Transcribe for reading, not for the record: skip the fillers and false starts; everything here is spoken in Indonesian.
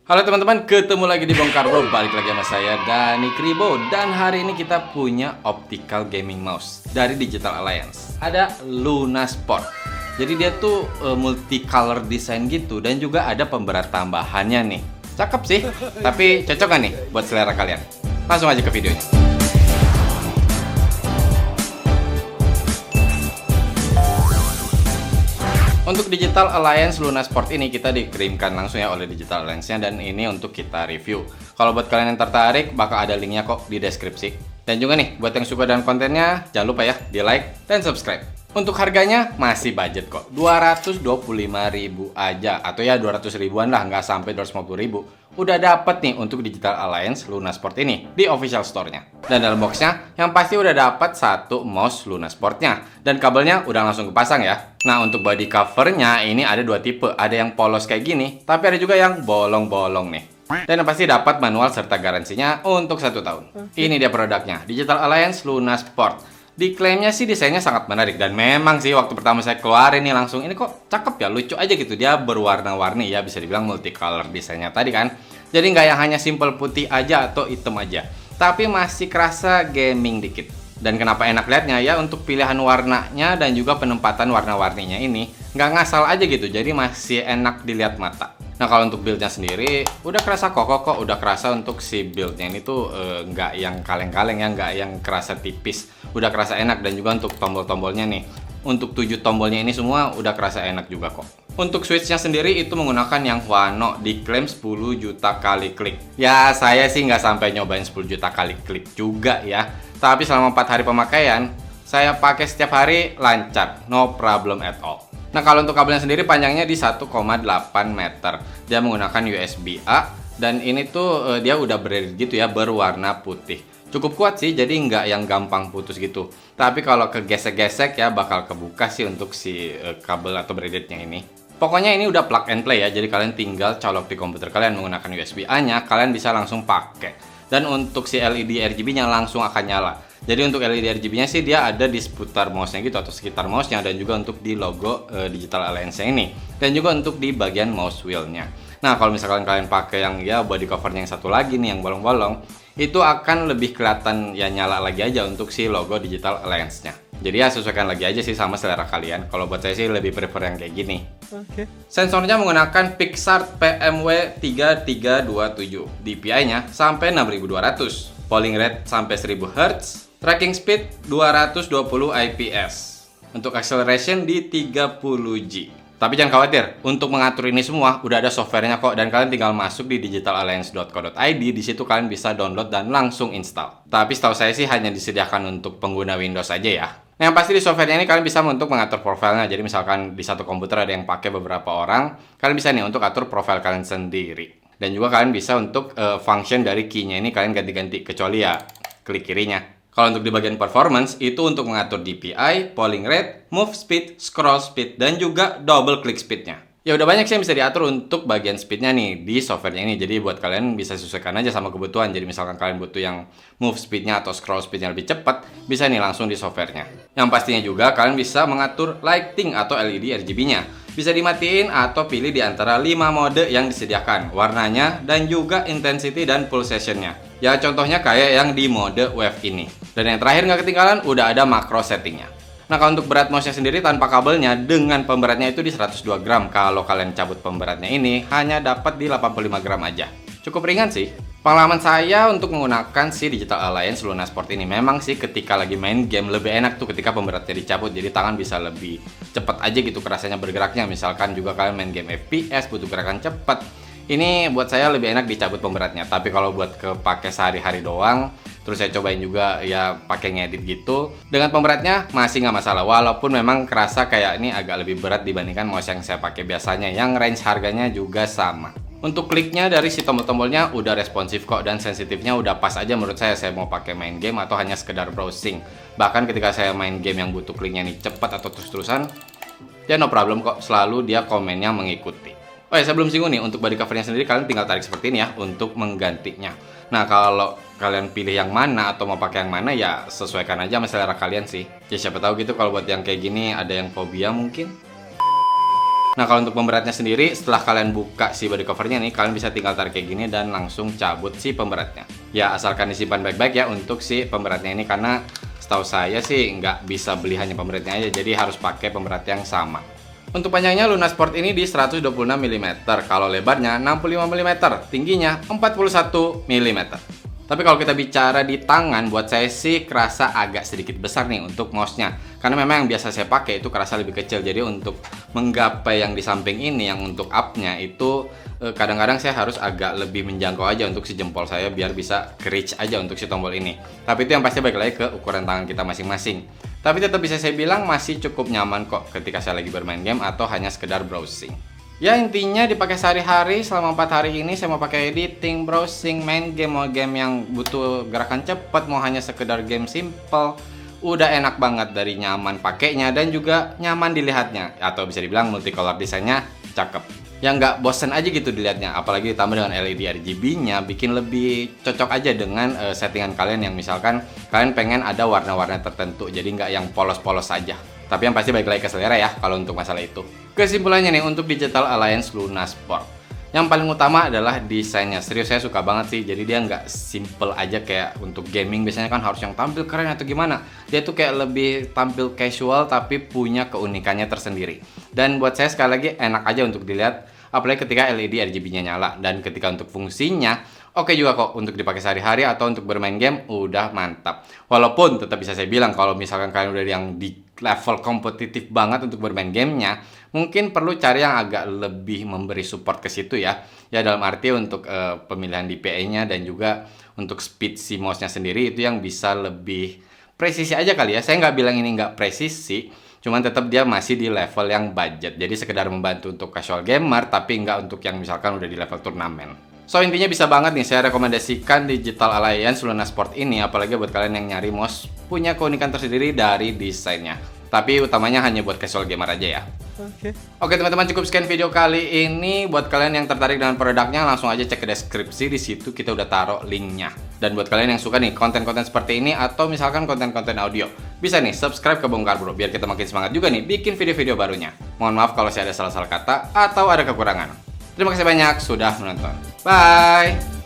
Halo teman-teman, ketemu lagi di Bongkar Bro. Balik lagi sama saya, Dani Kribo. Dan hari ini kita punya optical gaming mouse dari Digital Alliance. Ada Luna Sport. Jadi dia tuh multicolor design gitu. Dan juga ada pemberat tambahannya nih. Cakep sih, tapi cocok gak nih buat selera kalian? Langsung aja ke videonya. Untuk Digital Alliance Luna Sport ini kita dikirimkan langsung ya oleh Digital Alliance-nya, dan ini untuk kita review. Kalau buat kalian yang tertarik, bakal ada linknya kok di deskripsi. Dan juga nih, buat yang suka dengan kontennya, jangan lupa ya di like dan subscribe. Untuk harganya masih budget kok, 225.000 aja, atau ya 200 ribuan lah, nggak sampai 250.000. Udah dapet nih untuk Digital Alliance Luna Sport ini di official store-nya. Dan dalam boxnya, yang pasti udah dapat satu mouse Luna Sport-nya. Dan kabelnya udah langsung kepasang ya. Nah, untuk body cover-nya ini ada dua tipe. Ada yang polos kayak gini, tapi ada juga yang bolong-bolong nih. Dan yang pasti dapat manual serta garansinya untuk 1 tahun. Ini dia produknya, Digital Alliance Luna Sport. Diklaimnya sih desainnya sangat menarik, dan memang sih waktu pertama saya keluarin nih langsung, ini kok cakep ya, lucu aja gitu. Dia berwarna-warni ya, bisa dibilang multicolor desainnya tadi kan. Jadi nggak yang hanya simple putih aja atau hitam aja, tapi masih kerasa gaming dikit. Dan kenapa enak liatnya ya, untuk pilihan warnanya dan juga penempatan warna-warninya ini nggak ngasal aja gitu, jadi masih enak dilihat mata. Nah, kalau untuk buildnya sendiri udah kerasa kokoh kok, udah kerasa untuk si buildnya ini tuh nggak yang kaleng-kaleng ya, nggak yang kerasa tipis, udah kerasa enak. Dan juga untuk tombol-tombolnya nih, untuk 7 tombolnya ini semua udah kerasa enak juga kok. Untuk switchnya sendiri itu menggunakan yang Huano, diklaim 10 juta kali klik. Ya, saya sih nggak sampai nyobain 10 juta kali klik juga ya, tapi selama 4 hari pemakaian saya pakai setiap hari lancar, no problem at all. Nah, kalau untuk kabelnya sendiri panjangnya di 1,8 meter. Dia menggunakan USB-A, dan ini tuh dia udah braided gitu ya, berwarna putih. Cukup kuat sih, jadi nggak yang gampang putus gitu. Tapi kalau kegesek-gesek ya bakal kebuka sih untuk si kabel atau braidednya ini. Pokoknya ini udah plug and play ya, jadi kalian tinggal colok di komputer kalian menggunakan USB-A-nya, kalian bisa langsung pakai. Dan untuk si LED RGB-nya langsung akan nyala. Jadi untuk LED RGB-nya sih dia ada di seputar mouse-nya gitu, atau sekitar mouse-nya, dan juga untuk di logo Digital Alliance ini. Dan juga untuk di bagian mouse wheel-nya. Nah, kalau misalkan kalian pakai yang ya body cover-nya yang satu lagi nih, yang bolong-bolong, itu akan lebih kelihatan ya, nyala lagi aja untuk si logo Digital Alliance-nya. Jadi ya sesuaikan lagi aja sih sama selera kalian. Kalau buat saya sih lebih prefer yang kayak gini. Sensornya menggunakan Pixart PMW3327. DPI-nya sampai 6200. Polling rate sampai 1000 Hz. Tracking speed 220 IPS. Untuk acceleration di 30G. Tapi jangan khawatir, untuk mengatur ini semua udah ada softwarenya kok, dan kalian tinggal masuk di digitalalliance.co.id. Di situ kalian bisa download dan langsung install. Tapi setahu saya sih hanya disediakan untuk pengguna Windows aja ya. Nah, yang pasti di softwarenya ini kalian bisa untuk mengatur profilnya. Jadi misalkan di satu komputer ada yang pakai beberapa orang, kalian bisa nih untuk atur profil kalian sendiri. Dan juga kalian bisa untuk function dari key-nya ini kalian ganti-ganti, kecuali ya klik kirinya. Kalau untuk di bagian performance, itu untuk mengatur DPI, polling rate, move speed, scroll speed, dan juga double click speednya. Ya udah banyak sih yang bisa diatur untuk bagian speednya nih di softwarenya ini. Jadi buat kalian bisa sesuaikan aja sama kebutuhan. Jadi misalkan kalian butuh yang move speednya atau scroll speednya lebih cepat, bisa nih langsung di softwarenya. Yang pastinya juga kalian bisa mengatur lighting atau LED RGB-nya. Bisa dimatiin atau pilih di antara 5 mode yang disediakan, warnanya, dan juga intensity dan pulsation-nya. Ya contohnya kayak yang di mode wave ini. Dan yang terakhir nggak ketinggalan, udah ada makro settingnya. Nah, kalau untuk berat mouse-nya sendiri tanpa kabelnya, dengan pemberatnya itu di 102 gram. Kalau kalian cabut pemberatnya ini, hanya dapat di 85 gram aja. Cukup ringan sih. Pengalaman saya untuk menggunakan si Digital Alliance Luna Sport ini, memang sih ketika lagi main game lebih enak tuh ketika pemberatnya dicabut. Jadi tangan bisa lebih cepat aja gitu kerasanya bergeraknya. Misalkan juga kalian main game FPS butuh gerakan cepat, ini buat saya lebih enak dicabut pemberatnya. Tapi kalau buat kepake sehari-hari doang, terus saya cobain juga ya pakai ngedit gitu, dengan pemberatnya masih nggak masalah. Walaupun memang kerasa kayak ini agak lebih berat dibandingkan mouse yang saya pakai biasanya, yang range harganya juga sama. Untuk kliknya dari si tombol-tombolnya udah responsif kok, dan sensitifnya udah pas aja menurut saya mau pakai main game atau hanya sekedar browsing. Bahkan ketika saya main game yang butuh kliknya nih cepat atau terus-terusan, ya no problem kok, selalu dia komennya mengikuti. Oh ya, saya belum singgung nih, untuk body covernya sendiri kalian tinggal tarik seperti ini ya untuk menggantinya. Nah, kalau kalian pilih yang mana atau mau pakai yang mana, ya sesuaikan aja sama selera kalian sih. Ya siapa tahu gitu kalau buat yang kayak gini ada yang fobia mungkin. Nah, kalau untuk pemberatnya sendiri, setelah kalian buka si body covernya nih, kalian bisa tinggal tarik kayak gini dan langsung cabut si pemberatnya. Ya, asalkan disimpan baik-baik ya untuk si pemberatnya ini, karena setahu saya sih nggak bisa beli hanya pemberatnya aja, jadi harus pakai pemberat yang sama. Untuk panjangnya Luna Sport ini di 126 mm, kalau lebarnya 65 mm, tingginya 41 mm. Tapi kalau kita bicara di tangan, buat saya sih kerasa agak sedikit besar nih untuk mouse-nya. Karena memang yang biasa saya pakai itu kerasa lebih kecil. Jadi untuk menggapai yang di samping ini, yang untuk up-nya itu kadang-kadang saya harus agak lebih menjangkau aja untuk si jempol saya biar bisa reach aja untuk si tombol ini. Tapi itu yang pasti balik lagi ke ukuran tangan kita masing-masing. Tapi tetap bisa saya bilang masih cukup nyaman kok ketika saya lagi bermain game atau hanya sekedar browsing. Ya intinya dipakai sehari-hari. Selama 4 hari ini saya mau pakai editing, browsing, main game, mau game yang butuh gerakan cepat, mau hanya sekedar game simple, udah enak banget dari nyaman pakainya dan juga nyaman dilihatnya, atau bisa dibilang multicolor desainnya cakep. Yang nggak bosen aja gitu dilihatnya, apalagi ditambah dengan LED RGB-nya, bikin lebih cocok aja dengan settingan kalian yang misalkan kalian pengen ada warna-warna tertentu, jadi nggak yang polos-polos saja. Tapi yang pasti balik lagi ke selera ya kalau untuk masalah itu. Kesimpulannya nih untuk Digital Alliance Luna Sport, yang paling utama adalah desainnya. Serius saya suka banget sih. Jadi dia nggak simple aja kayak untuk gaming biasanya kan harus yang tampil keren atau gimana. Dia tuh kayak lebih tampil casual tapi punya keunikannya tersendiri. Dan buat saya sekali lagi enak aja untuk dilihat, apalagi ketika LED RGB-nya nyala. Dan ketika untuk fungsinya oke juga kok untuk dipakai sehari-hari atau untuk bermain game udah mantap. Walaupun tetap bisa saya bilang kalau misalkan kalian udah yang di level kompetitif banget untuk bermain gamenya, mungkin perlu cari yang agak lebih memberi support ke situ ya. Ya dalam arti untuk pemilihan DPI-nya dan juga untuk speed si mouse-nya sendiri itu yang bisa lebih presisi aja kali ya. Saya nggak bilang ini nggak presisi, cuman tetap dia masih di level yang budget. Jadi sekedar membantu untuk casual gamer tapi nggak untuk yang misalkan udah di level turnamen. So intinya bisa banget nih saya rekomendasikan Digital Alliance Luna Sport ini, apalagi buat kalian yang nyari mouse punya keunikan tersendiri dari desainnya. Tapi utamanya hanya buat casual gamer aja ya. Oke teman-teman, cukup sekian video kali ini. Buat kalian yang tertarik dengan produknya langsung aja cek ke deskripsi, di situ kita udah taruh linknya. Dan buat kalian yang suka nih konten-konten seperti ini atau misalkan konten-konten audio, bisa nih subscribe ke Bongkar Bro biar kita makin semangat juga nih bikin video-video barunya. Mohon maaf kalau saya ada salah-salah kata atau ada kekurangan. Terima kasih banyak sudah menonton. Bye!